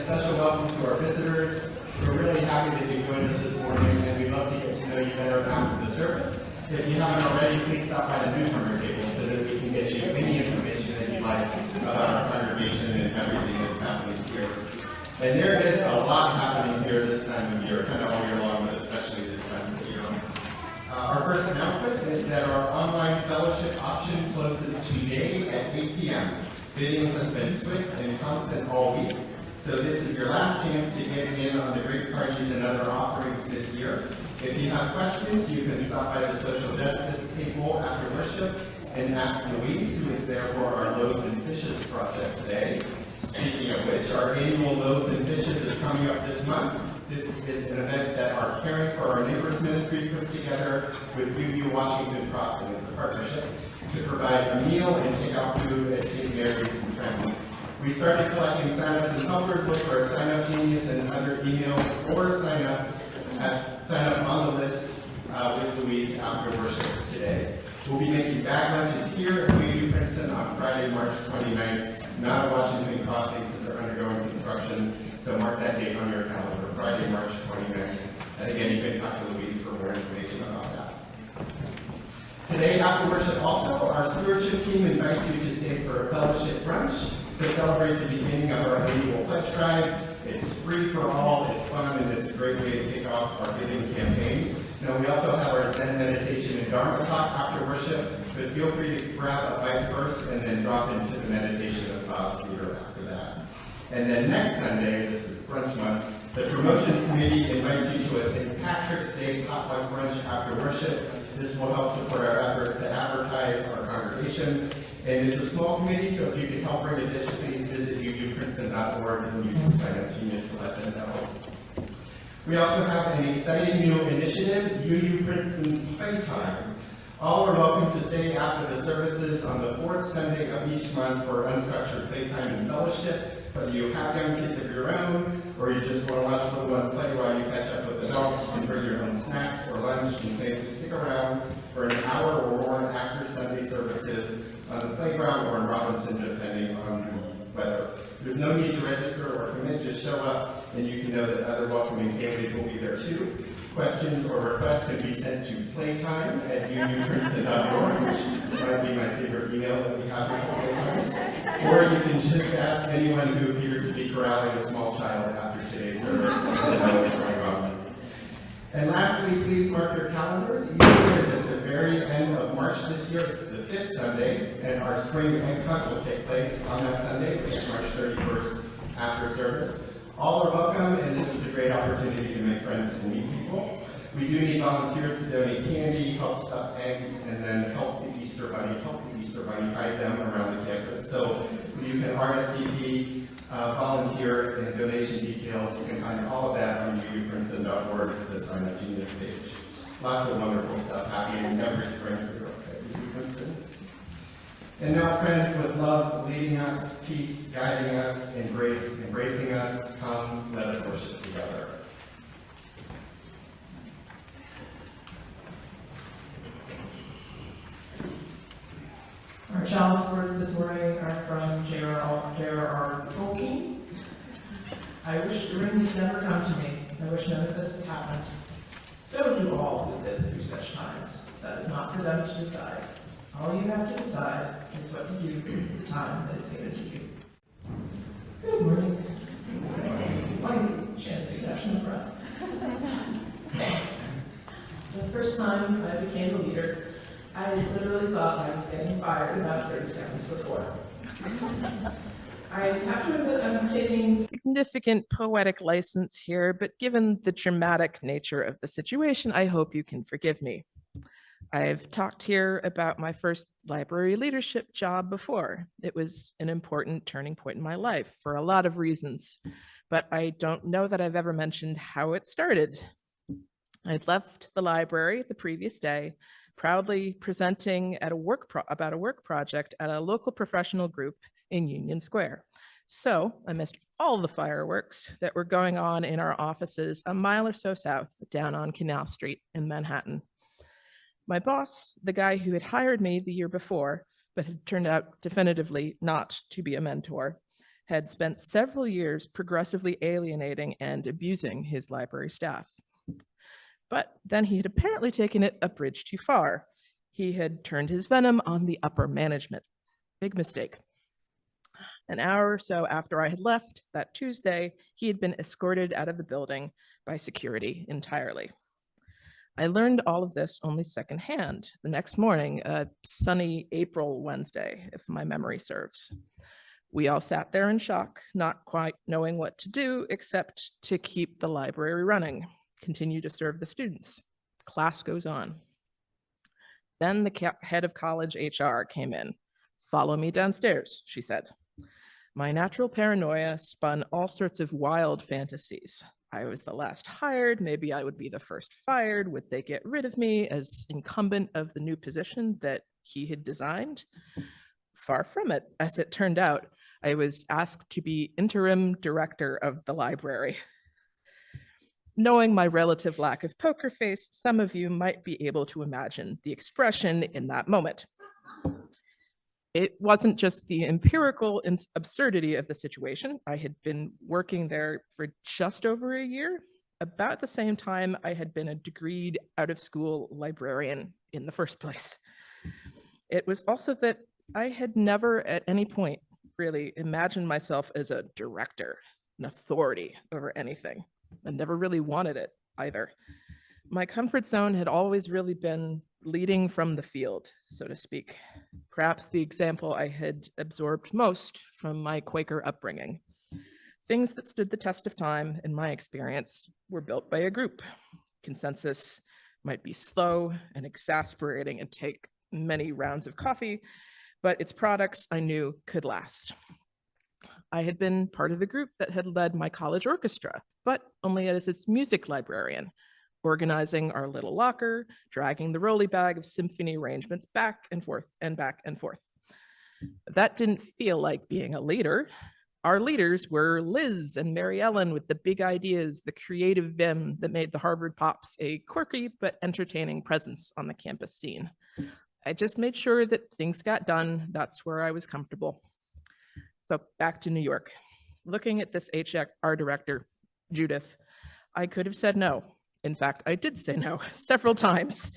special welcome to our visitors. We're really happy that you joined us this morning, and we'd love to get to know you better after the service. If you haven't already, please stop by the newcomer table so that we can get you any information that you'd like about our congregation and everything that's happening here. And there is a lot happening here this time of year, kind of all year long, but especially this time of year. Our first announcement is that our online fellowship option closes today at 8 p.m. Bidding has been swift and constant all week. So this is your last chance to get in on the great parties and other offerings this year. If you have questions, you can stop by the social justice table after worship and ask Louise, who is there for our Loaves and Fishes project today. Speaking of which, our annual Loaves and Fishes is coming up this month. This is an event that our Caring for Our Neighbors ministry puts together with UU Washington Crossing as a partnership to provide a meal and take out food at St. Mary's in Trenton. We started collecting sign-ups and helpers. Look for a sign-up genius and other emails, or sign up on the list with Louise after worship today. We'll be making bag lunches here at UU Princeton on Friday, March 29th, not at Washington Crossing because they're undergoing construction. So mark that date on your calendar, Friday, March 29th. And again, you can talk to Louise for more information about that. Today after worship also, our stewardship team invites you to stay for a fellowship brunch to celebrate the beginning of our annual pledge drive. It's free for all, it's fun, and it's a great way to kick off our giving campaign. Now, we also have our Zen meditation and Dharma talk after worship, but feel free to grab a bite first and then drop into the meditation of Bob's theater after that. And then next Sunday, this is brunch month, the promotions committee invites you to a St. Patrick's Day potluck brunch after worship. This will help support our efforts to advertise our congregation. And it's a small committee, so if you can help bring a dish, please visit uprinceton.org and use the sign-up genius to let them know. We also have an exciting new initiative, UU Princeton Playtime. All are welcome to stay after the services on the fourth Sunday of each month for unstructured playtime and fellowship. Whether you have young kids of your own, or you just want to watch little ones play while you catch up with adults, you can bring your own snacks or lunch and plan to stick around for an hour or more after Sunday services on the playground or in Robinson, depending on the weather. There's no need to register or commit, just show up, and you can know that other welcoming families will be there too. Questions or requests can be sent to playtime@unuprinceton.org, which might be my favorite email that we have for Playtime. Or you can just ask anyone who appears to be corralling a small child after today's service to know what's going on. And lastly, please mark your calendars. Easter is at the very end of March this year. It's the 5th Sunday, and our spring egg hunt will take place on that Sunday, which is March 31st after service. All are welcome, and this is a great opportunity to make friends and meet people. We do need volunteers to donate candy, help stuff eggs, and then help the Easter Bunny hide them around the campus. So you can RSVP, volunteer, and donation details. You can find all of that on uprinceton.org, the Sign Up Genius page. Lots of wonderful stuff happening every spring here at UU Princeton. And now, friends, with love leading us, peace guiding us, and grace embracing us, come, let us worship together. Our child's words this morning are from J.R.R. Tolkien. I wish the ring had never come to me. I wish none of this had happened. So do all who live through such times. That is not for them to decide. All you have to decide is what to do with the time that is given to you. Good morning. One chance to catch my breath. The first time I became a leader, I literally thought I was getting fired about 30 seconds before. I have to admit I'm taking significant poetic license here, but given the dramatic nature of the situation, I hope you can forgive me. I've talked here about my first library leadership job before. It was an important turning point in my life for a lot of reasons, but I don't know that I've ever mentioned how it started. I'd left the library the previous day, proudly presenting at about a work project at a local professional group in Union Square. So I missed all the fireworks that were going on in our offices a mile or so south down on Canal Street in Manhattan. My boss, the guy who had hired me the year before, but had turned out definitively not to be a mentor, had spent several years progressively alienating and abusing his library staff. But then he had apparently taken it a bridge too far. He had turned his venom on the upper management. Big mistake. An hour or so after I had left that Tuesday, he had been escorted out of the building by security entirely. I learned all of this only secondhand the next morning, a sunny April Wednesday, if my memory serves. We all sat there in shock, not quite knowing what to do except to keep the library running, continue to serve the students. Class goes on. Then the head of college HR came in. "Follow me downstairs," she said. My natural paranoia spun all sorts of wild fantasies. I was the last hired, maybe I would be the first fired. Would they get rid of me as incumbent of the new position that he had designed? Far from it. As it turned out, I was asked to be interim director of the library. Knowing my relative lack of poker face, some of you might be able to imagine the expression in that moment. It wasn't just the empirical absurdity of the situation. I had been working there for just over a year. About the same time, I had been a degreed out-of-school librarian in the first place. It was also that I had never at any point really imagined myself as a director, an authority over anything. I never really wanted it either. My comfort zone had always really been leading from the field, so to speak. Perhaps the example I had absorbed most from my Quaker upbringing. Things that stood the test of time, in my experience, were built by a group. Consensus might be slow and exasperating and take many rounds of coffee, but its products I knew could last. I had been part of the group that had led my college orchestra, but only as its music librarian, organizing our little locker, dragging the rolly bag of symphony arrangements back and forth and back and forth. That didn't feel like being a leader. Our leaders were Liz and Mary Ellen with the big ideas, the creative vim that made the Harvard Pops a quirky but entertaining presence on the campus scene. I just made sure that things got done. That's where I was comfortable. So back to New York. Looking at this HR director, Judith, I could have said no. In fact, I did say no several times,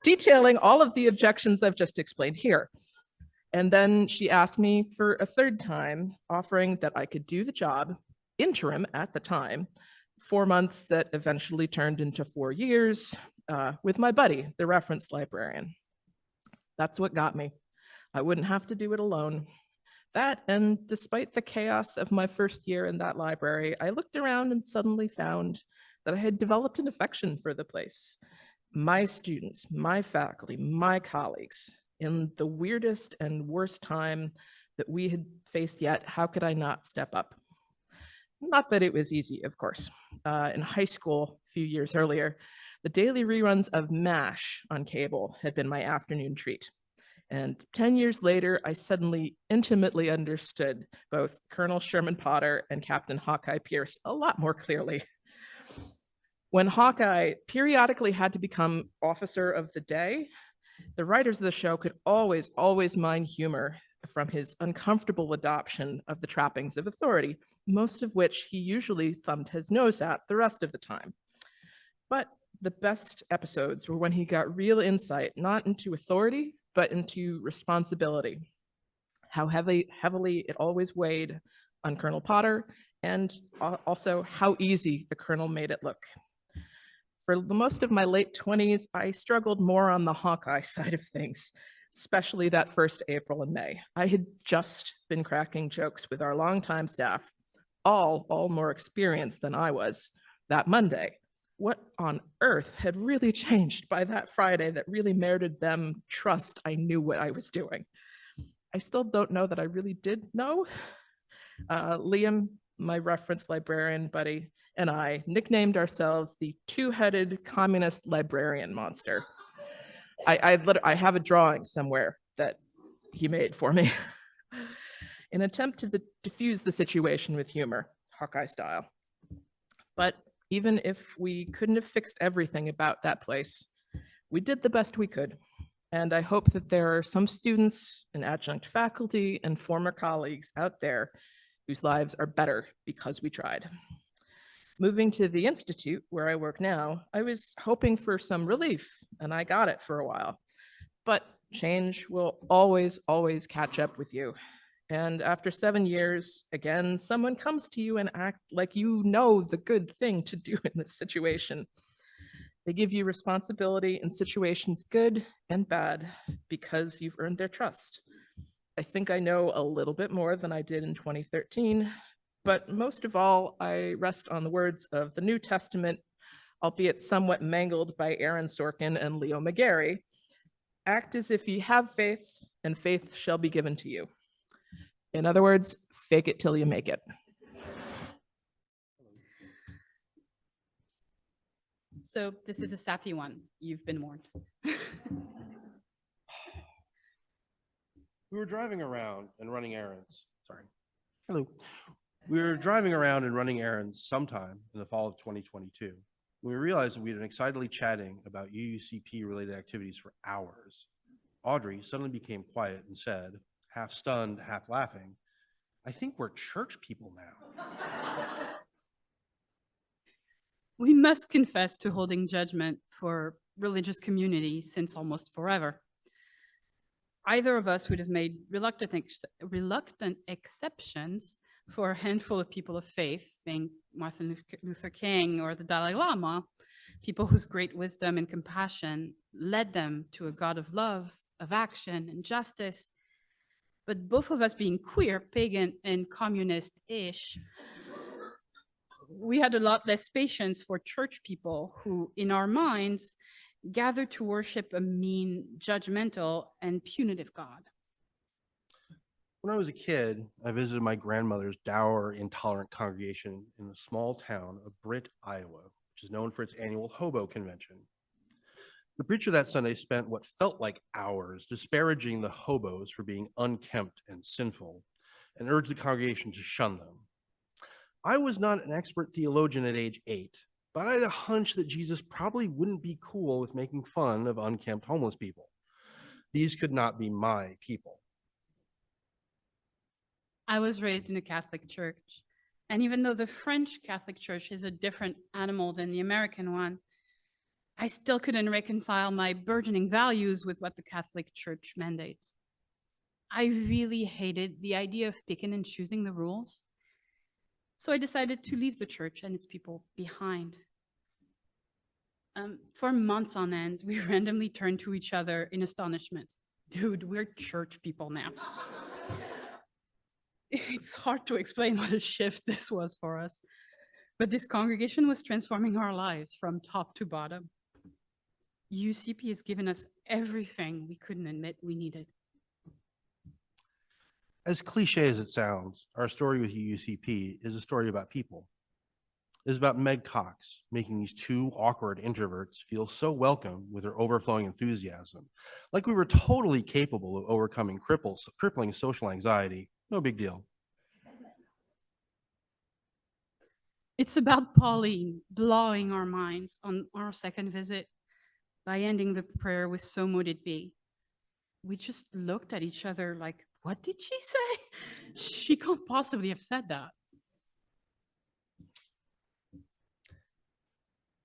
detailing all of the objections I've just explained here. And then she asked me for a third time, offering that I could do the job, interim at the time, 4 months that eventually turned into 4 years, with my buddy, the reference librarian. That's what got me. I wouldn't have to do it alone. That, and despite the chaos of my first year in that library, I looked around and suddenly found that I had developed an affection for the place. My students, my faculty, my colleagues, in the weirdest and worst time that we had faced yet, how could I not step up? Not that it was easy, of course. In high school, a few years earlier, the daily reruns of MASH on cable had been my afternoon treat. And 10 years later, I suddenly intimately understood both Colonel Sherman Potter and Captain Hawkeye Pierce a lot more clearly. When Hawkeye periodically had to become officer of the day, the writers of the show could always mine humor from his uncomfortable adoption of the trappings of authority, most of which he usually thumbed his nose at the rest of the time. But the best episodes were when he got real insight, not into authority, but into responsibility. How heavily it always weighed on Colonel Potter, and also how easy the Colonel made it look. For most of my late 20s, I struggled more on the Hawkeye side of things, especially that first April and May. I had just been cracking jokes with our longtime staff, all more experienced than I was, that Monday. What on earth had really changed by that Friday that really merited them trust I knew what I was doing? I still don't know that I really did know. Liam, my reference librarian buddy, and I nicknamed ourselves the two-headed communist librarian monster. I have a drawing somewhere that he made for me. In an attempt to diffuse the situation with humor, Hawkeye style. But even if we couldn't have fixed everything about that place, we did the best we could. And I hope that there are some students and adjunct faculty and former colleagues out there whose lives are better because we tried. Moving to the Institute, where I work now, I was hoping for some relief, and I got it for a while. But change will always, always catch up with you. And after 7 years, again, someone comes to you and act like you know the good thing to do in this situation. They give you responsibility in situations good and bad because you've earned their trust. I think I know a little bit more than I did in 2013, but most of all, I rest on the words of the New Testament, albeit somewhat mangled by Aaron Sorkin and Leo McGarry. Act as if you have faith, and faith shall be given to you. In other words, fake it till you make it. So this is a sappy one. You've been warned. We were driving around and running errands. Sorry. Hello. We were driving around and running errands sometime in the fall of 2022. We realized that we had been excitedly chatting about UUCP-related activities for hours. Audrey suddenly became quiet and said, half stunned, half laughing, "I think we're church people now." We must confess to holding judgment for religious community since almost forever. Either of us would have made reluctant exceptions for a handful of people of faith, think Martin Luther King or the Dalai Lama, people whose great wisdom and compassion led them to a God of love, of action and justice. But both of us being queer, pagan, and communist-ish, we had a lot less patience for church people who, in our minds, gathered to worship a mean, judgmental, and punitive God. When I was a kid, I visited my grandmother's dour, intolerant congregation in the small town of Britt, Iowa, which is known for its annual hobo convention. The preacher that Sunday spent what felt like hours disparaging the hobos for being unkempt and sinful, and urged the congregation to shun them. I was not an expert theologian at age 8, but I had a hunch that Jesus probably wouldn't be cool with making fun of unkempt homeless people. These could not be my people. I was raised in a Catholic church, and even though the French Catholic Church is a different animal than the American one, I still couldn't reconcile my burgeoning values with what the Catholic Church mandates. I really hated the idea of picking and choosing the rules. So I decided to leave the church and its people behind. For months on end, we randomly turned to each other in astonishment. Dude, we're church people now. It's hard to explain what a shift this was for us, but this congregation was transforming our lives from top to bottom. UCP has given us everything we couldn't admit we needed. As cliche as it sounds, our story with UUCP is a story about people. It's about Meg Cox making these two awkward introverts feel so welcome with her overflowing enthusiasm, like we were totally capable of overcoming crippling social anxiety. No big deal. It's about Pauline blowing our minds on our second visit by ending the prayer with "so mote it be." We just looked at each other like, what did she say? She can't possibly have said that.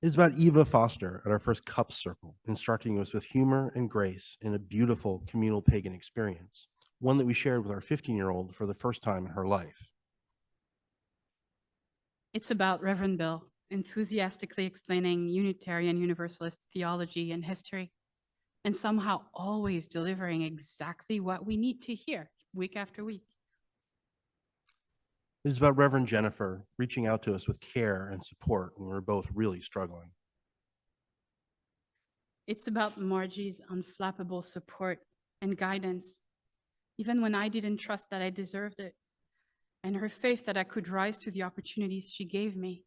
It's about Eva Foster at our first cup circle, instructing us with humor and grace in a beautiful communal pagan experience, one that we shared with our 15-year-old for the first time in her life. It's about Reverend Bill enthusiastically explaining Unitarian Universalist theology and history, and somehow always delivering exactly what we need to hear week after week. It is about Reverend Jennifer reaching out to us with care and support when we were both really struggling. It's about Margie's unflappable support and guidance, even when I didn't trust that I deserved it, and her faith that I could rise to the opportunities she gave me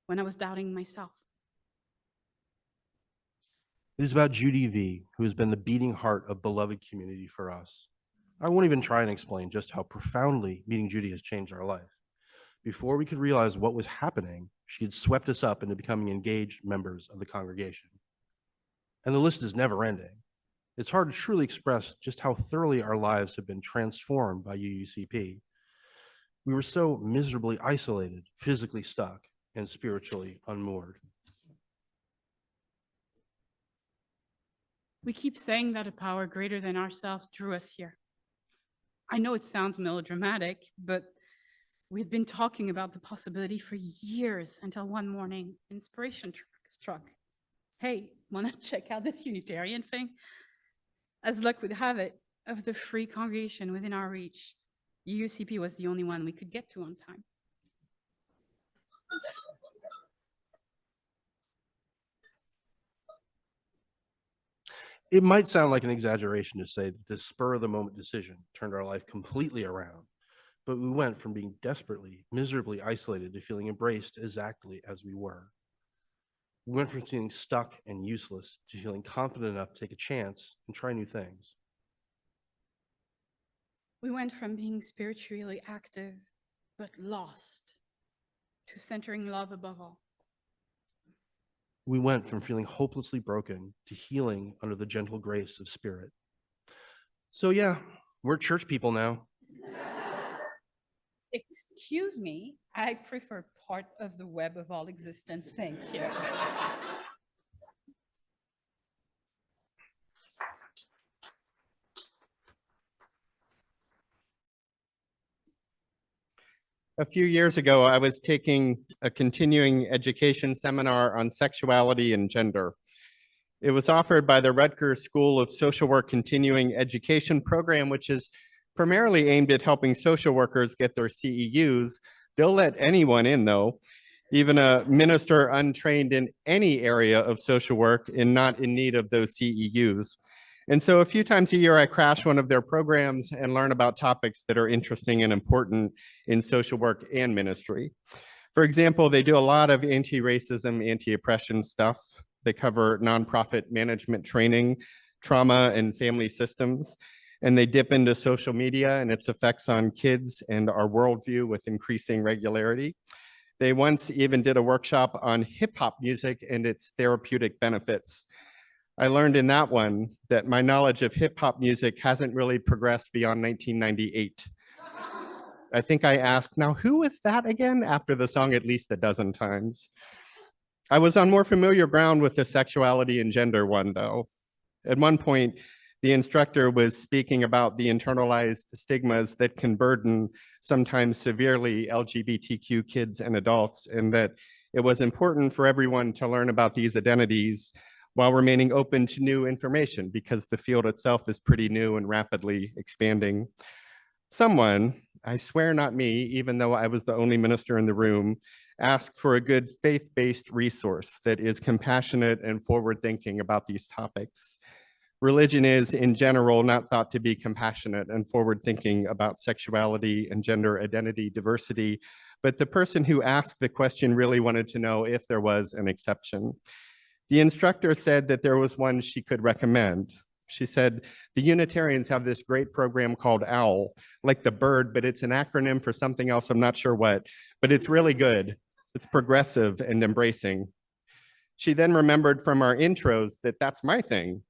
when I was doubting myself. It is about Judy V, who has been the beating heart of beloved community for us. I won't even try and explain just how profoundly meeting Judy has changed our life. Before we could realize what was happening, she had swept us up into becoming engaged members of the congregation. And the list is never ending. It's hard to truly express just how thoroughly our lives have been transformed by UUCP. We were so miserably isolated, physically stuck, and spiritually unmoored. We keep saying that a power greater than ourselves drew us here. I know it sounds melodramatic, but we've been talking about the possibility for years until one morning, inspiration struck. Hey, want to check out this Unitarian thing? As luck would have it, of the free congregation within our reach, UCP was the only one we could get to on time. It might sound like an exaggeration to say that this spur-of-the-moment decision turned our life completely around, but we went from being desperately, miserably isolated to feeling embraced exactly as we were. We went from feeling stuck and useless to feeling confident enough to take a chance and try new things. We went from being spiritually active but lost to centering love above all. We went from feeling hopelessly broken to healing under the gentle grace of Spirit. So yeah, we're church people now. Excuse me, I prefer part of the web of all existence. Thank you. A few years ago, I was taking a continuing education seminar on sexuality and gender. It was offered by the Rutgers School of Social Work Continuing Education Program, which is primarily aimed at helping social workers get their CEUs. They'll let anyone in, though, even a minister untrained in any area of social work and not in need of those CEUs. And so a few times a year, I crash one of their programs and learn about topics that are interesting and important in social work and ministry. For example, they do a lot of anti-racism, anti-oppression stuff. They cover nonprofit management training, trauma and family systems, and they dip into social media and its effects on kids and our worldview with increasing regularity. They once even did a workshop on hip hop music and its therapeutic benefits. I learned in that one that my knowledge of hip hop music hasn't really progressed beyond 1998. I think I asked, now who is that again? After the song at least a dozen times. I was on more familiar ground with the sexuality and gender one, though. At one point, the instructor was speaking about the internalized stigmas that can burden sometimes severely LGBTQ kids and adults, and that it was important for everyone to learn about these identities while remaining open to new information because the field itself is pretty new and rapidly expanding. Someone, I swear not me, even though I was the only minister in the room, asked for a good faith-based resource that is compassionate and forward-thinking about these topics. Religion is, in general, not thought to be compassionate and forward-thinking about sexuality and gender identity diversity, but the person who asked the question really wanted to know if there was an exception. The instructor said that there was one she could recommend. She said, the Unitarians have this great program called OWL, like the bird, but it's an acronym for something else, I'm not sure what, but it's really good. It's progressive and embracing. She then remembered from our intros that that's my thing.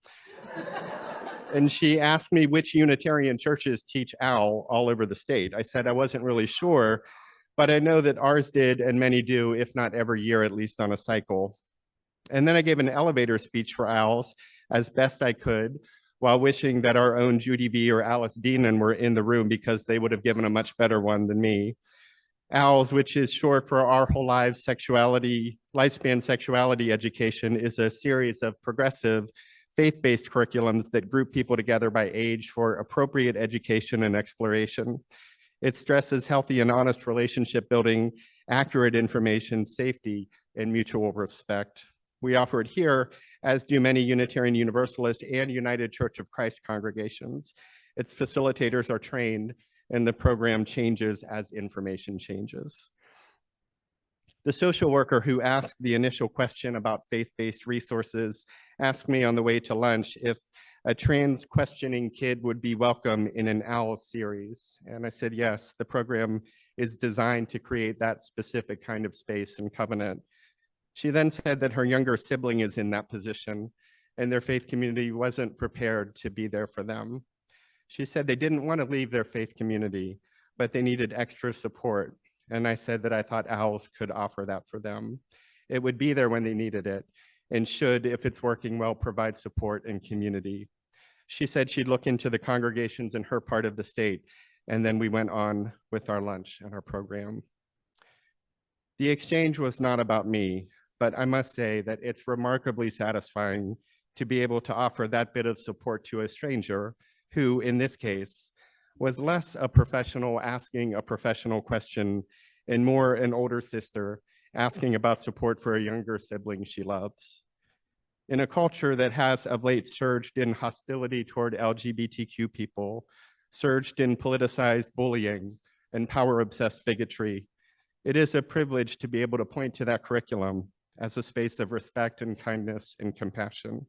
And she asked me which Unitarian churches teach OWL all over the state. I said I wasn't really sure, but I know that ours did and many do, if not every year, at least on a cycle. And then I gave an elevator speech for OWLs as best I could, while wishing that our own Judy V or Alice Deanan were in the room because they would have given a much better one than me. OWLs, which is short for Our Whole Lives Lifespan Sexuality Education, is a series of progressive faith-based curriculums that group people together by age for appropriate education and exploration. It stresses healthy and honest relationship building, accurate information, safety, and mutual respect. We offer it here, as do many Unitarian Universalist and United Church of Christ congregations. Its facilitators are trained, and the program changes as information changes. The social worker who asked the initial question about faith-based resources asked me on the way to lunch if a trans questioning kid would be welcome in an OWL series. And I said, yes, the program is designed to create that specific kind of space and covenant. She then said that her younger sibling is in that position and their faith community wasn't prepared to be there for them. She said they didn't want to leave their faith community, but they needed extra support. And I said that I thought owls could offer that for them. It would be there when they needed it and should, if it's working well, provide support and community. She said she'd look into the congregations in her part of the state, and then we went on with our lunch and our program. The exchange was not about me, but I must say that it's remarkably satisfying to be able to offer that bit of support to a stranger who, in this case, was less a professional asking a professional question and more an older sister asking about support for a younger sibling she loves. In a culture that has of late surged in hostility toward LGBTQ people, surged in politicized bullying and power-obsessed bigotry, it is a privilege to be able to point to that curriculum as a space of respect and kindness and compassion.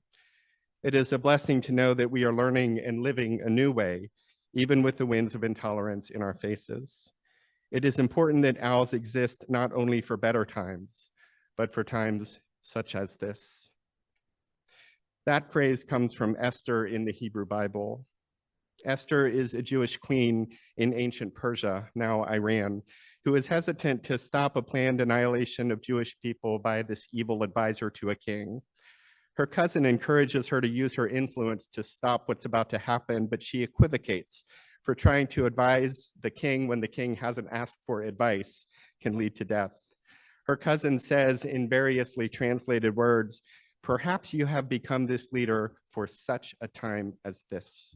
It is a blessing to know that we are learning and living a new way, even with the winds of intolerance in our faces. It is important that owls exist not only for better times, but for times such as this. That phrase comes from Esther in the Hebrew Bible. Esther is a Jewish queen in ancient Persia, now Iran, who is hesitant to stop a planned annihilation of Jewish people by this evil advisor to a king. Her cousin encourages her to use her influence to stop what's about to happen, but she equivocates, for trying to advise the king when the king hasn't asked for advice can lead to death. Her cousin says in variously translated words, "Perhaps you have become this leader for such a time as this,"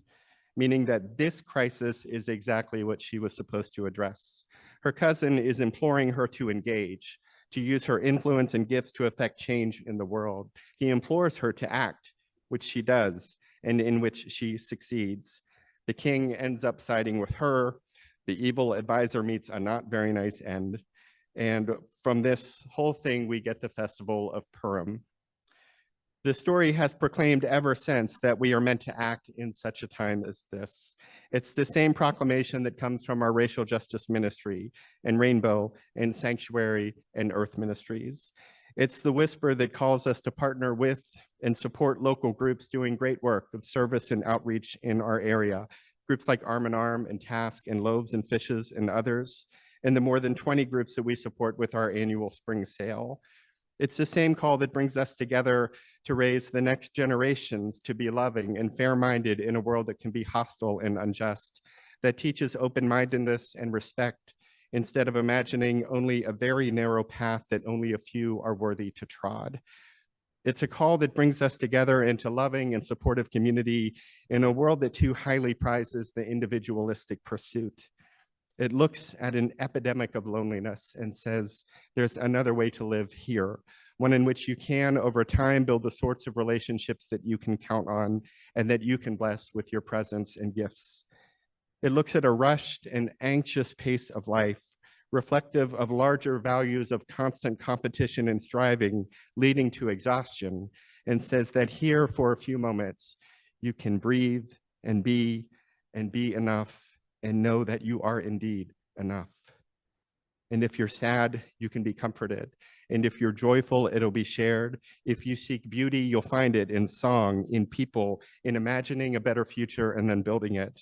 meaning that this crisis is exactly what she was supposed to address. Her cousin is imploring her to engage, to use her influence and gifts to affect change in the world. He implores her to act, which she does, and in which she succeeds. The king ends up siding with her. The evil advisor meets a not very nice end. And from this whole thing, we get the festival of Purim. The story has proclaimed ever since that we are meant to act in such a time as this. It's the same proclamation that comes from our racial justice ministry and Rainbow and Sanctuary and Earth ministries. It's the whisper that calls us to partner with and support local groups doing great work of service and outreach in our area. Groups like Arm in Arm and Task and Loaves and Fishes and others, and the more than 20 groups that we support with our annual spring sale. It's the same call that brings us together to raise the next generations to be loving and fair-minded in a world that can be hostile and unjust, that teaches open-mindedness and respect instead of imagining only a very narrow path that only a few are worthy to trod. It's a call that brings us together into loving and supportive community in a world that too highly prizes the individualistic pursuit. It looks at an epidemic of loneliness and says, there's another way to live here, one in which you can, over time, build the sorts of relationships that you can count on and that you can bless with your presence and gifts. It looks at a rushed and anxious pace of life, reflective of larger values of constant competition and striving, leading to exhaustion, and says that here, for a few moments, you can breathe and be enough and know that you are indeed enough. And if you're sad, you can be comforted. And if you're joyful, it'll be shared. If you seek beauty, you'll find it in song, in people, in imagining a better future and then building it.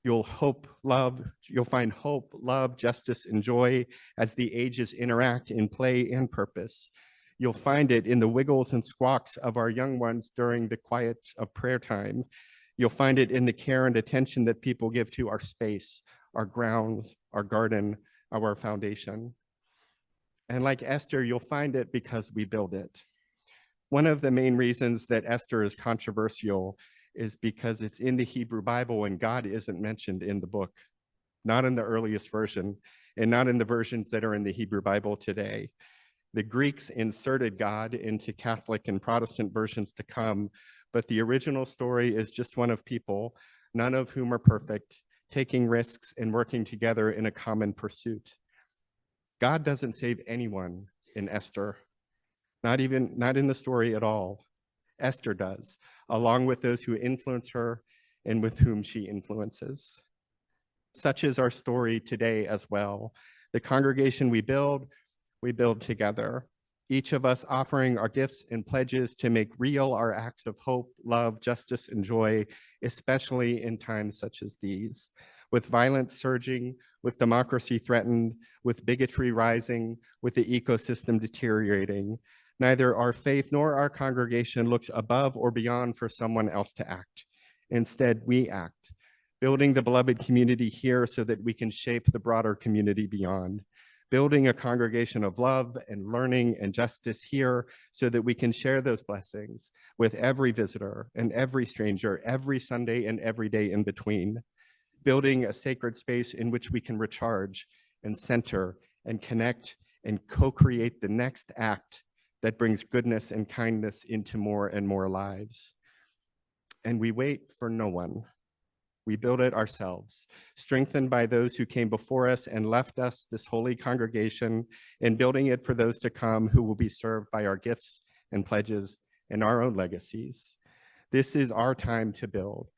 You'll find hope, love, justice, and joy as the ages interact in play and purpose. You'll find it in the wiggles and squawks of our young ones during the quiet of prayer time. You'll find it in the care and attention that people give to our space, our grounds, our garden, our foundation. And like Esther, you'll find it because we build it. One of the main reasons that Esther is controversial is because it's in the Hebrew Bible and God isn't mentioned in the book, not in the earliest version, and not in the versions that are in the Hebrew Bible today. The Greeks inserted God into Catholic and Protestant versions to come, but the original story is just one of people, none of whom are perfect, taking risks and working together in a common pursuit. God doesn't save anyone in Esther, not in the story at all. Esther does, along with those who influence her and with whom she influences. Such is our story today as well. The congregation we build together, each of us offering our gifts and pledges to make real our acts of hope, love, justice, and joy, especially in times such as these. with violence surging, with democracy threatened, with bigotry rising, with the ecosystem deteriorating. Neither our faith nor our congregation looks above or beyond for someone else to act. Instead, we act, building the beloved community here so that we can shape the broader community beyond. Building a congregation of love and learning and justice here so that we can share those blessings with every visitor and every stranger, every Sunday and every day in between. Building a sacred space in which we can recharge and center and connect and co-create the next act that brings goodness and kindness into more and more lives. And we wait for no one. We build it ourselves, strengthened by those who came before us and left us this holy congregation, and building it for those to come who will be served by our gifts and pledges and our own legacies. This is our time to build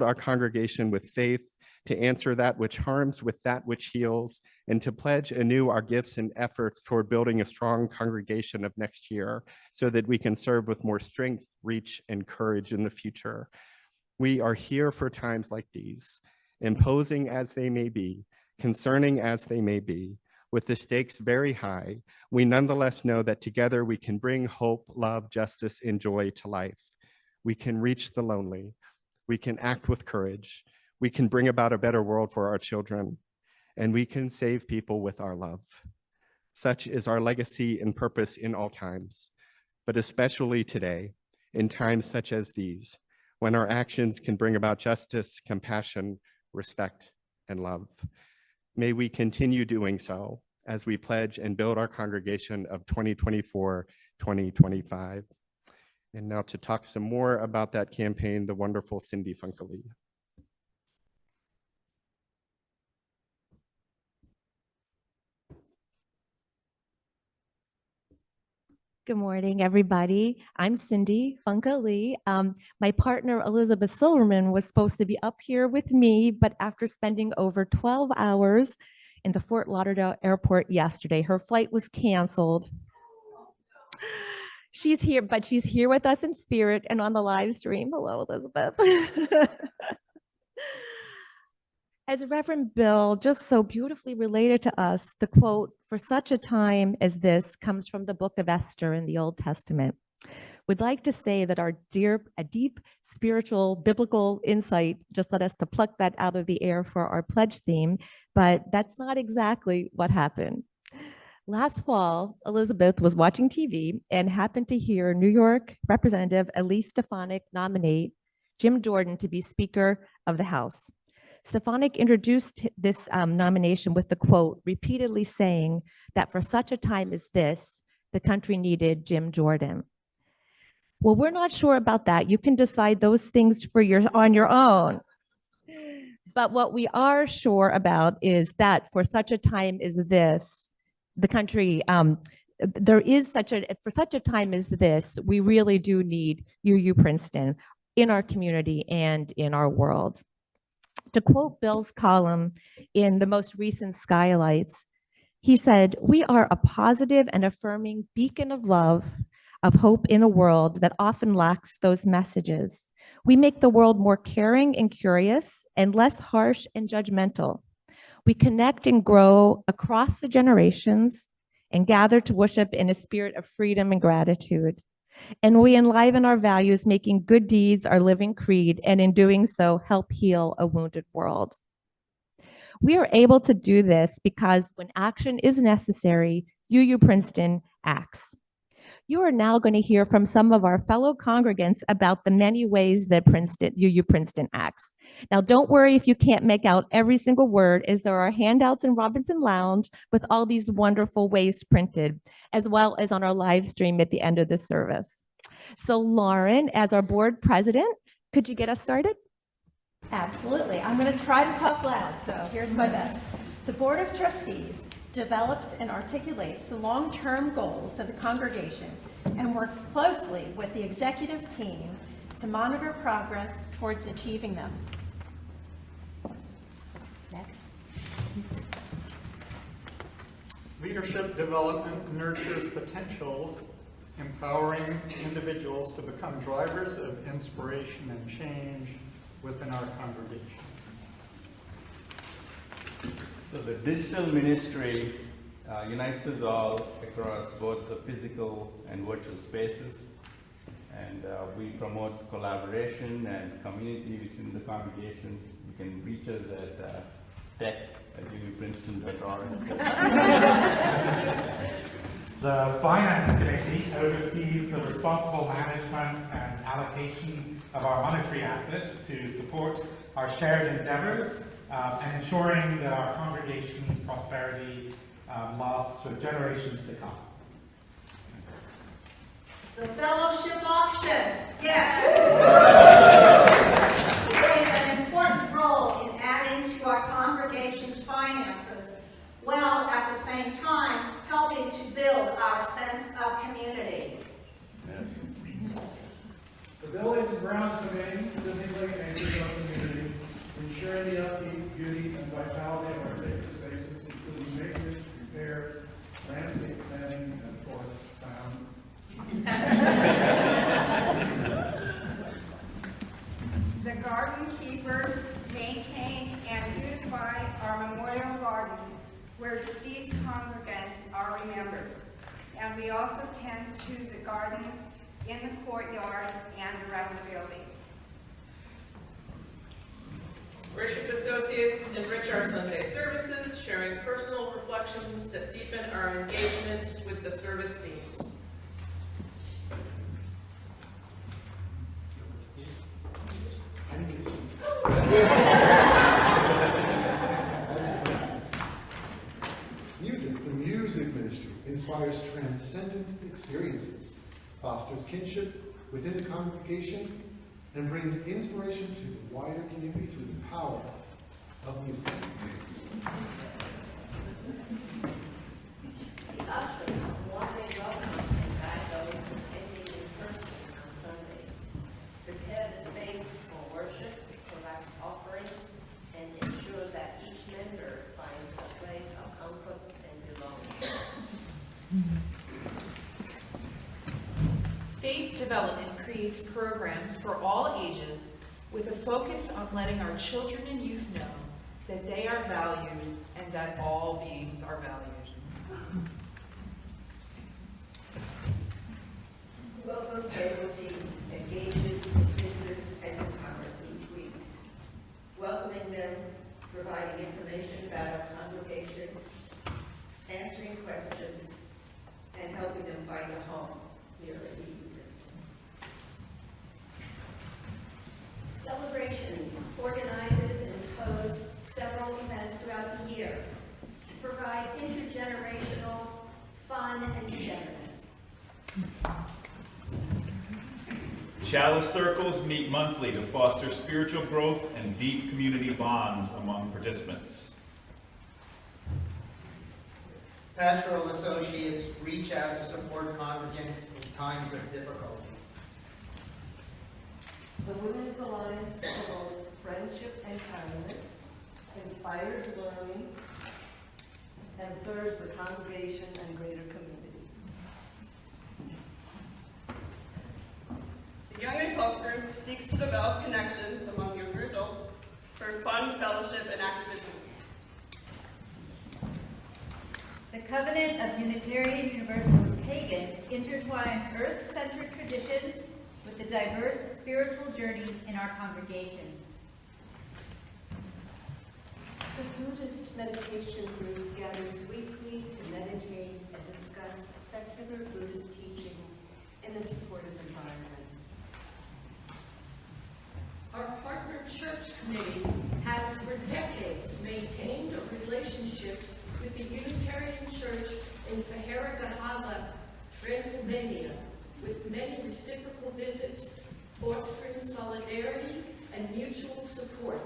our congregation with faith, to answer that which harms with that which heals, and to pledge anew our gifts and efforts toward building a strong congregation of next year so that we can serve with more strength, reach, and courage in the future. We are here for times like these, imposing as they may be, concerning as they may be, with the stakes very high. We nonetheless know that together we can bring hope, love, justice, and joy to life. We can reach the lonely. We can act with courage. We can bring about a better world for our children, and we can save people with our love. Such is our legacy and purpose in all times, but especially today, in times such as these, when our actions can bring about justice, compassion, respect, and love. May we continue doing so as we pledge and build our congregation of 2024-2025. And now to talk some more about that campaign, the wonderful Cindy Funkley. Good morning, everybody. I'm Cindy Funka-Lee. My partner, Elizabeth Silverman, was supposed to be up here with me, but after spending over 12 hours in the Fort Lauderdale airport yesterday, her flight was canceled. She's here, but she's here with us in spirit and on the live stream. Hello, Elizabeth. As Reverend Bill just so beautifully related to us, the quote, "For such a time as this," comes from the book of Esther in the Old Testament. We'd like to say that a deep spiritual biblical insight just led us to pluck that out of the air for our pledge theme, but that's not exactly what happened. Last fall, Elizabeth was watching TV and happened to hear New York Representative Elise Stefanik nominate Jim Jordan to be Speaker of the House. Stefanik introduced this nomination with the quote, repeatedly saying that for such a time as this, the country needed Jim Jordan. Well, we're not sure about that. You can decide those things on your own. But what we are sure about is that for such a time as this, the country, for such a time as this, we really do need UU Princeton in our community and in our world. To quote Bill's column in the most recent Skylights, he said, "We are a positive and affirming beacon of love, of hope in a world that often lacks those messages. We make the world more caring and curious and less harsh and judgmental. We connect and grow across the generations and gather to worship in a spirit of freedom and gratitude. And we enliven our values, making good deeds our living creed, and in doing so, help heal a wounded world." We are able to do this because when action is necessary, UU Princeton acts. You are now going to hear from some of our fellow congregants about the many ways that UU Princeton acts. Now, don't worry if you can't make out every single word, as there are handouts in Robinson Lounge with all these wonderful ways printed, as well as on our live stream at the end of the service. So Lauren, as our board president, could you get us started? Absolutely. I'm going to try to talk loud, so here's my best. The Board of Trustees develops and articulates the long-term goals of the congregation and works closely with the executive team to monitor progress towards achieving them. Next. Leadership development nurtures potential, empowering individuals to become drivers of inspiration and change within our congregation. So the digital ministry unites us all across both the physical and virtual spaces. And we promote collaboration and community within the congregation. You can reach us at tech@uvprinceton.org. The Finance Committee oversees the responsible management and allocation of our monetary assets to support our shared endeavors and ensuring that our congregation's prosperity lasts for generations to come. The fellowship option, yes. Plays an important role in adding to our congregation's finances, while at the same time helping to build our sense of community. Yes. The Buildings and Grounds Committee physically anchors our community, ensuring the upkeep, beauty, and vitality of our sacred spaces, including maintenance, repairs, landscape planning, and of course, sound. The garden keepers maintain and beautify our memorial garden where deceased congregants are remembered. And we also tend to the gardens in the courtyard and around the building. Worship associates enrich our Sunday services, sharing personal reflections that deepen our engagement with the service themes. The music ministry inspires transcendent experiences, fosters kinship within the congregation, and brings inspiration to the wider community through the power of music. The ushers warmly welcome and guide those attending in person on Sundays. Prepare the space for worship, collect offerings, and ensure that each member finds a place of comfort and belonging. Faith Development creates programs for all ages with a focus on letting our children and youth know that they are valued and that all beings are valued. Welcome Table Team engages visitors and newcomers each week, welcoming them, providing information about our congregation, answering questions, and helping them find a home here at UU Princeton. Celebrations organizes and hosts several events throughout the year to provide intergenerational fun and togetherness. Chalice circles meet monthly to foster spiritual growth and deep community bonds among participants. Pastoral associates reach out to support congregants in times of difficulty. The Women's Alliance promotes friendship and kindness, inspires learning, and serves the congregation and greater community. The Young Adult Group seeks to develop connections among younger adults for fun, fellowship, and activism. The Covenant of Unitarian Universalist Pagans intertwines earth-centered traditions with the diverse spiritual journeys in our congregation. The Buddhist Meditation Group gathers weekly to meditate and discuss secular Buddhist teachings in a supportive environment. Our partner church committee has for decades maintained a relationship with the Unitarian Church in Fajardo, Transylvania, with many reciprocal visits, fostering solidarity and mutual support.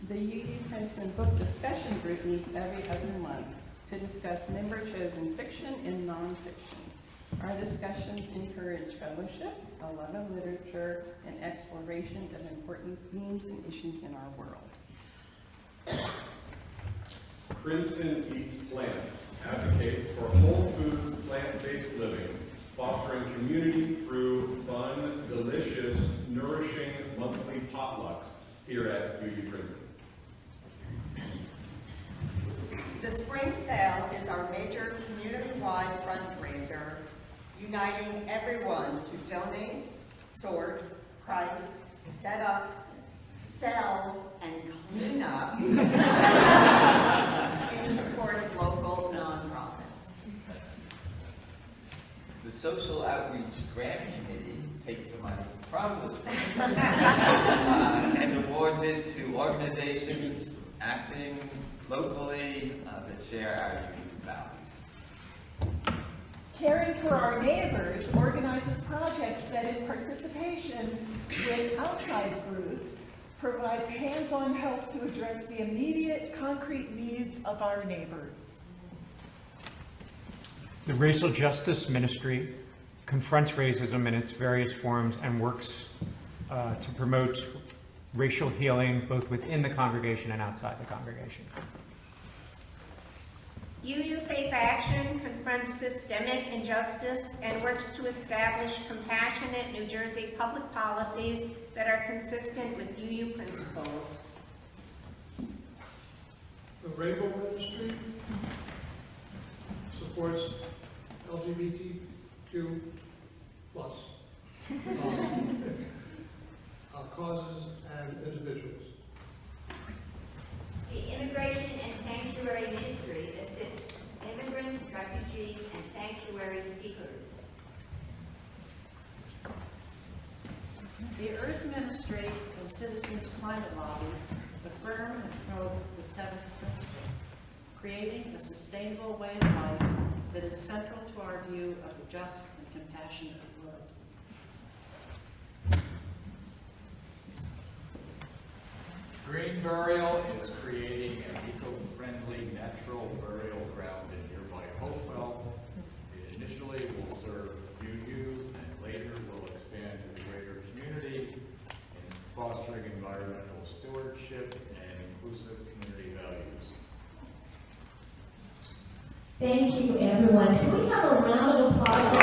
The UU Princeton Book Discussion Group meets every other month to discuss member-chosen fiction and nonfiction. Our discussions encourage fellowship, a love of literature, and exploration of important themes and issues in our world. Princeton Eats Plants advocates for whole foods, plant-based living, fostering community through fun, delicious, nourishing monthly potlucks here at UU Princeton. nationwide fundraiser uniting everyone to donate, sort, price, set up, sell, and clean up in support of local nonprofits. The Social Outreach Grant Committee takes the money from the school and awards it to organizations acting locally that share our unique values. Caring for Our Neighbors organizes projects that, in participation with outside groups, provides hands-on help to address the immediate, concrete needs of our neighbors. The Racial Justice Ministry confronts racism in its various forms and works to promote racial healing both within the congregation and outside the congregation. UU Faith Action confronts systemic injustice and works to establish compassionate New Jersey public policies that are consistent with UU principles. The Rainbow Ministry supports LGBTQ plus causes and individuals. The Immigration and Sanctuary Ministry assists immigrants, refugees, and sanctuary seekers. The Earth Ministry and Citizens Climate Lobby affirm and promote the seventh principle, creating a sustainable way of life that is central to our view of a just and compassionate world. Green Burial is creating an eco-friendly natural burial ground in nearby Hopewell. It initially will serve UUs and later will expand to the greater community in fostering environmental stewardship and inclusive community values. Thank you, everyone. Can we have a round of applause?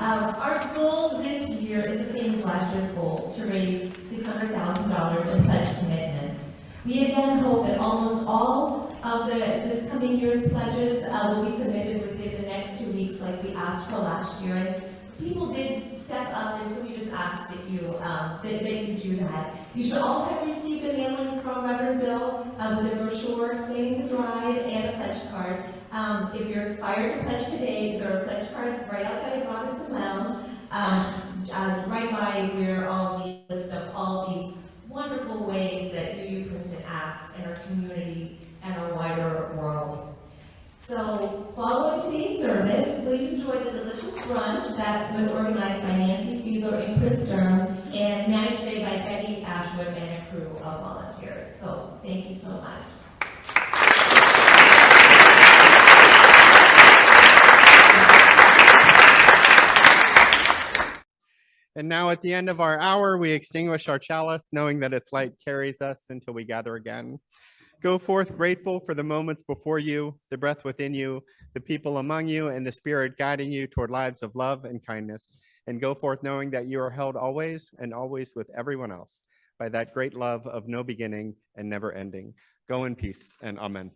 Our goal this year is the same as last year's goal, to raise $600,000 in pledge commitments. We again hope that almost all of this coming year's pledges will be submitted within the next 2 weeks like we asked for last year. And people did step up, and so we just asked that you do that. You should all have received a mailing from Reverend Bill with a brochure explaining the drive and a pledge card. If you're inspired to pledge today, there are pledge cards right outside of Robinson Lounge. Right by where all the list of all these wonderful ways that UU Princeton acts in our community and our wider world. So, following today's service, please enjoy the delicious brunch that was organized by Nancy Fiedler and Chris Sturm and managed today by Betty Ashwood and a crew of volunteers. So, thank you so much. And now at the end of our hour, we extinguish our chalice, knowing that its light carries us until we gather again. Go forth grateful for the moments before you, the breath within you, the people among you, and the Spirit guiding you toward lives of love and kindness. And go forth knowing that you are held always and always with everyone else by that great love of no beginning and never ending. Go in peace, and amen.